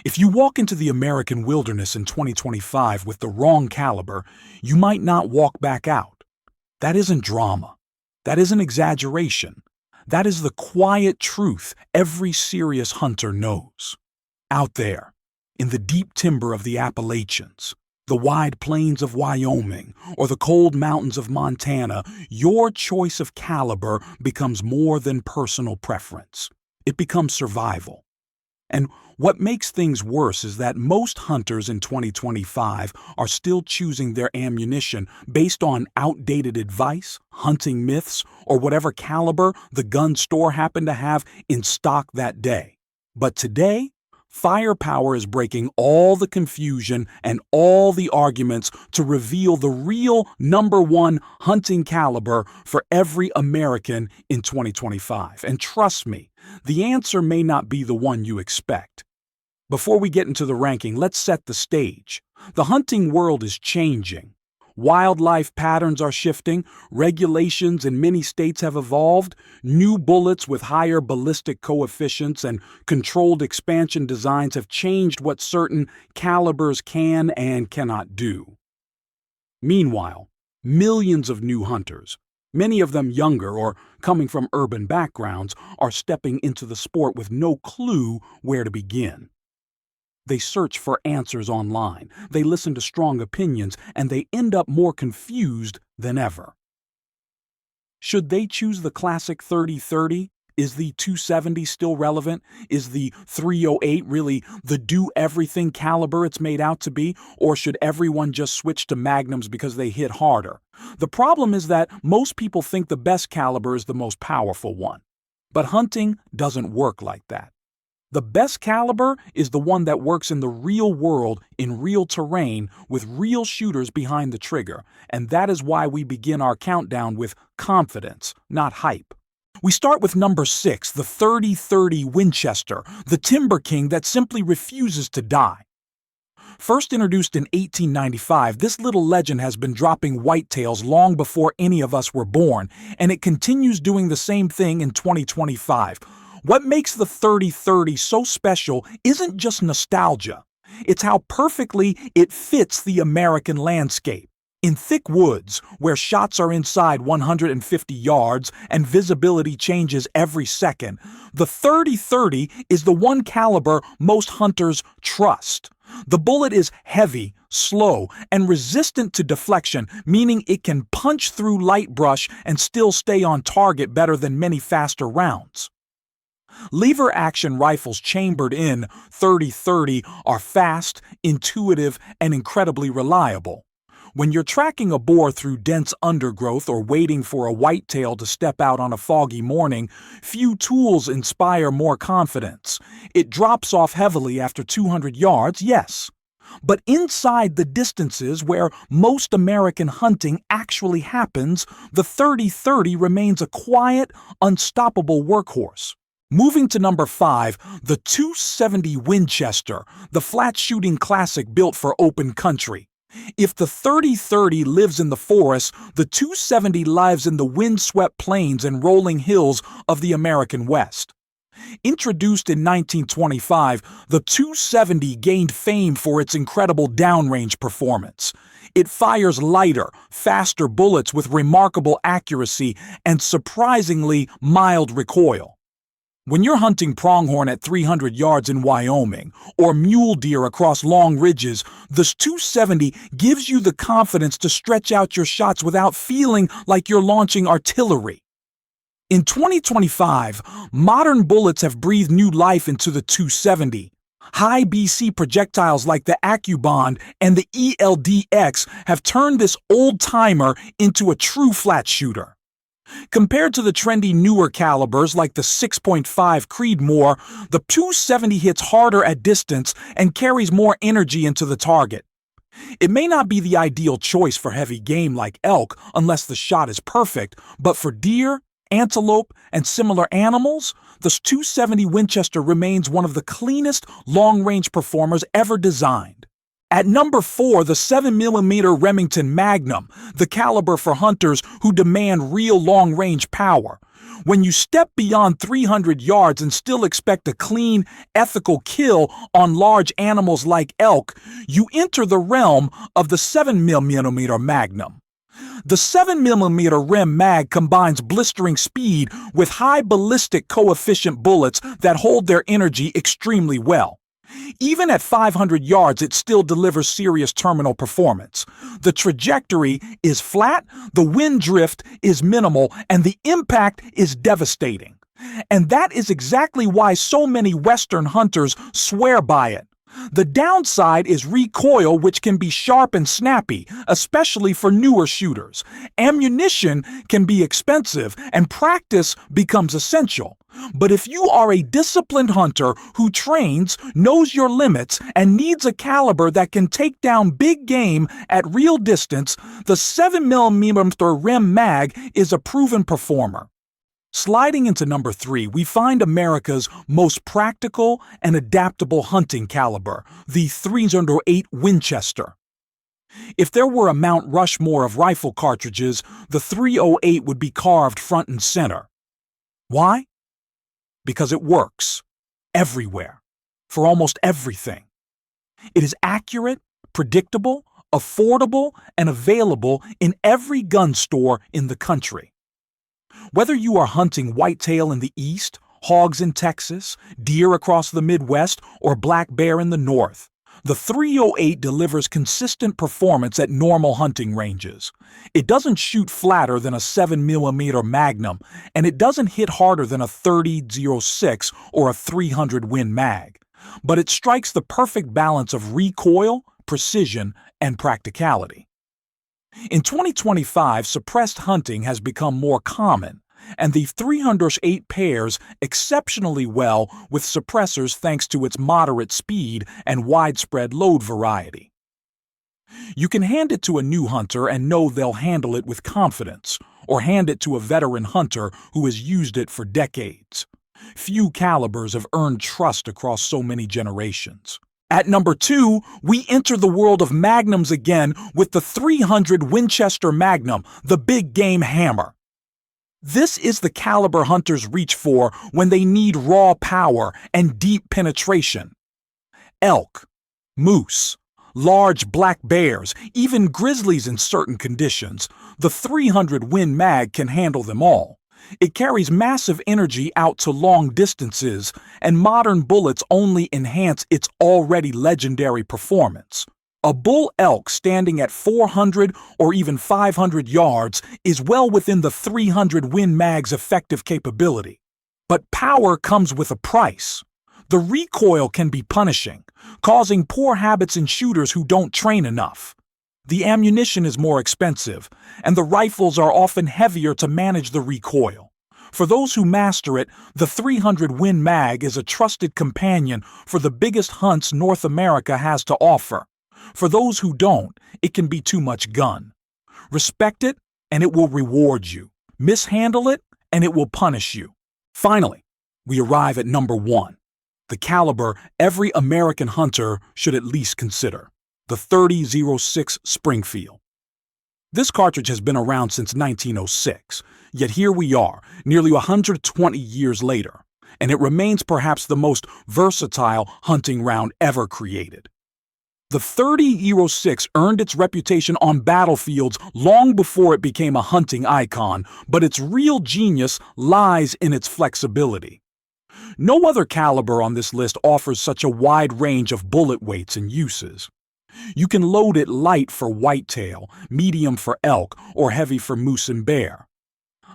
If you walk into the American wilderness in 2025 with the wrong caliber, you might not walk back out. That isn't drama. That isn't exaggeration. That is the quiet truth every serious hunter knows. Out there, in the deep timber of the Appalachians, the wide plains of Wyoming, or the cold mountains of Montana, your choice of caliber becomes more than personal preference. It becomes survival. And what makes things worse is that most hunters in 2025 are still choosing their ammunition based on outdated advice, hunting myths, or whatever caliber the gun store happened to have in stock that day. But today, firepower is breaking all the confusion and all the arguments to reveal the real number one hunting caliber for every American in 2025. And trust me, the answer may not be the one you expect. Before we get into the ranking, let's set the stage. The hunting world is changing. Wildlife patterns are shifting, regulations in many states have evolved, new bullets with higher ballistic coefficients and controlled expansion designs have changed what certain calibers can and cannot do. Meanwhile, millions of new hunters, many of them younger or coming from urban backgrounds, are stepping into the sport with no clue where to begin. They search for answers online, they listen to strong opinions, and they end up more confused than ever. Should they choose the classic 30-30? Is the 270 still relevant? Is the 308 really the do-everything caliber it's made out to be? Or should everyone just switch to magnums because they hit harder? The problem is that most people think the best caliber is the most powerful one. But hunting doesn't work like that. The best caliber is the one that works in the real world, in real terrain, with real shooters behind the trigger, and that is why we begin our countdown with confidence, not hype. We start with number 6, the 30-30 Winchester, the timber king that simply refuses to die. First introduced in 1895, this little legend has been dropping whitetails long before any of us were born, and it continues doing the same thing in 2025. What makes the 30-30 so special isn't just nostalgia. It's how perfectly it fits the American landscape. In thick woods, where shots are inside 150 yards and visibility changes every second, the 30-30 is the one caliber most hunters trust. The bullet is heavy, slow, and resistant to deflection, meaning it can punch through light brush and still stay on target better than many faster rounds. Lever-action rifles chambered in 30-30 are fast, intuitive, and incredibly reliable. When you're tracking a boar through dense undergrowth or waiting for a whitetail to step out on a foggy morning, few tools inspire more confidence. It drops off heavily after 200 yards, yes. But inside the distances where most American hunting actually happens, the 30-30 remains a quiet, unstoppable workhorse. Moving to number 5, the 270 Winchester, the flat-shooting classic built for open country. If the 30-30 lives in the forest, the 270 lives in the windswept plains and rolling hills of the American West. Introduced in 1925, the 270 gained fame for its incredible downrange performance. It fires lighter, faster bullets with remarkable accuracy and surprisingly mild recoil. When you're hunting pronghorn at 300 yards in Wyoming or mule deer across long ridges, this 270 gives you the confidence to stretch out your shots without feeling like you're launching artillery. In 2025, modern bullets have breathed new life into the 270. High BC projectiles like the AccuBond and the ELDX have turned this old-timer into a true flat shooter. Compared to the trendy newer calibers like the 6.5 Creedmoor, the 270 hits harder at distance and carries more energy into the target. It may not be the ideal choice for heavy game like elk unless the shot is perfect, but for deer, antelope, and similar animals, the 270 Winchester remains one of the cleanest long-range performers ever designed. At number 4, the 7mm Remington Magnum, the caliber for hunters who demand real long-range power. When you step beyond 300 yards and still expect a clean, ethical kill on large animals like elk, you enter the realm of the 7mm Magnum. The 7mm Rem Mag combines blistering speed with high ballistic coefficient bullets that hold their energy extremely well. Even at 500 yards, it still delivers serious terminal performance. The trajectory is flat, the wind drift is minimal, and the impact is devastating. And that is exactly why so many Western hunters swear by it. The downside is recoil, which can be sharp and snappy, especially for newer shooters. Ammunition can be expensive, and practice becomes essential. But if you are a disciplined hunter who trains, knows your limits, and needs a caliber that can take down big game at real distance, the 7mm Rem Mag is a proven performer. Sliding into number 3, we find America's most practical and adaptable hunting caliber, the .308 Winchester. If there were a Mount Rushmore of rifle cartridges, the .308 would be carved front and center. Why? Because it works. Everywhere. For almost everything. It is accurate, predictable, affordable, and available in every gun store in the country. Whether you are hunting whitetail in the east, hogs in Texas, deer across the Midwest, or black bear in the north, the .308 delivers consistent performance at normal hunting ranges. It doesn't shoot flatter than a 7mm Magnum, and it doesn't hit harder than a .30-06 or a 300 Win Mag. But it strikes the perfect balance of recoil, precision, and practicality. In 2025, suppressed hunting has become more common, and the .308 pairs exceptionally well with suppressors thanks to its moderate speed and widespread load variety. You can hand it to a new hunter and know they'll handle it with confidence, or hand it to a veteran hunter who has used it for decades. Few calibers have earned trust across so many generations. At number 2, we enter the world of magnums again with the .300 Winchester Magnum, the big game hammer. This is the caliber hunters reach for when they need raw power and deep penetration. Elk, moose, large black bears, even grizzlies in certain conditions, the .300 Win Mag can handle them all. It carries massive energy out to long distances, and modern bullets only enhance its already legendary performance. A bull elk standing at 400 or even 500 yards is well within the .300 Win Mag's effective capability. But power comes with a price. The recoil can be punishing, causing poor habits in shooters who don't train enough. The ammunition is more expensive, and the rifles are often heavier to manage the recoil. For those who master it, the .300 Win Mag is a trusted companion for the biggest hunts North America has to offer. For those who don't, it can be too much gun. Respect it, and it will reward you. Mishandle it, and it will punish you. Finally, we arrive at number 1, the caliber every American hunter should at least consider. The .30-06 Springfield. This cartridge has been around since 1906, yet here we are, nearly 120 years later, and it remains perhaps the most versatile hunting round ever created. The .30-06 earned its reputation on battlefields long before it became a hunting icon, but its real genius lies in its flexibility. No other caliber on this list offers such a wide range of bullet weights and uses. You can load it light for whitetail, medium for elk, or heavy for moose and bear.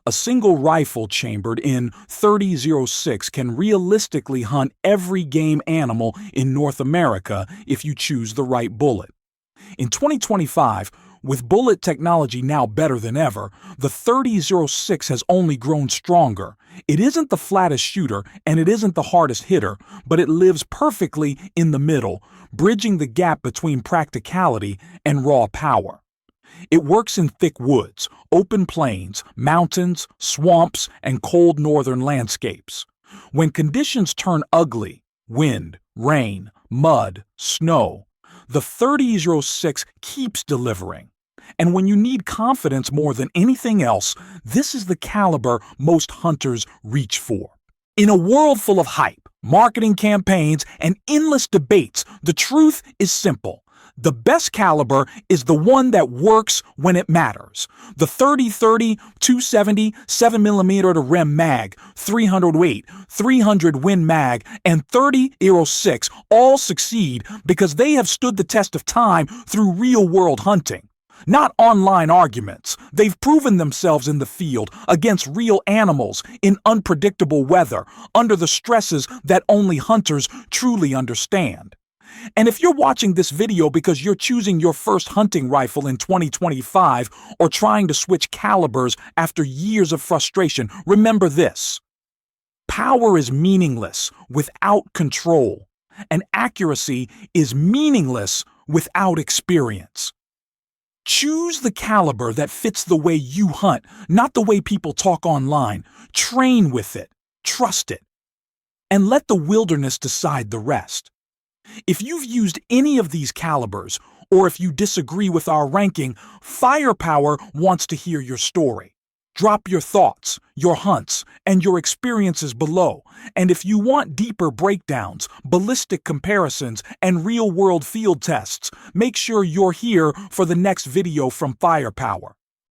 A single rifle chambered in .30-06 can realistically hunt every game animal in North America if you choose the right bullet. In 2025, with bullet technology now better than ever, the .30-06 has only grown stronger. It isn't the flattest shooter and it isn't the hardest hitter, but it lives perfectly in the middle, bridging the gap between practicality and raw power. It works in thick woods, open plains, mountains, swamps, and cold northern landscapes. When conditions turn ugly, wind, rain, mud, snow, the 30-06 keeps delivering. And when you need confidence more than anything else, this is the caliber most hunters reach for. In a world full of hype, marketing campaigns, and endless debates, the truth is simple. The best caliber is the one that works when it matters. The 30-30, 270, 7mm to Rem mag, 300 weight, 300 Win mag, and 30-06 all succeed because they have stood the test of time through real-world hunting. Not online arguments. They've proven themselves in the field against real animals in unpredictable weather, under the stresses that only hunters truly understand. And if you're watching this video because you're choosing your first hunting rifle in 2025 or trying to switch calibers after years of frustration, remember this. Power is meaningless without control, and accuracy is meaningless without experience. Choose the caliber that fits the way you hunt, not the way people talk online. Train with it, trust it, and let the wilderness decide the rest. If you've used any of these calibers, or if you disagree with our ranking, Firepower wants to hear your story. Drop your thoughts, your hunts, and your experiences below. And if you want deeper breakdowns, ballistic comparisons, and real-world field tests, make sure you're here for the next video from Firepower.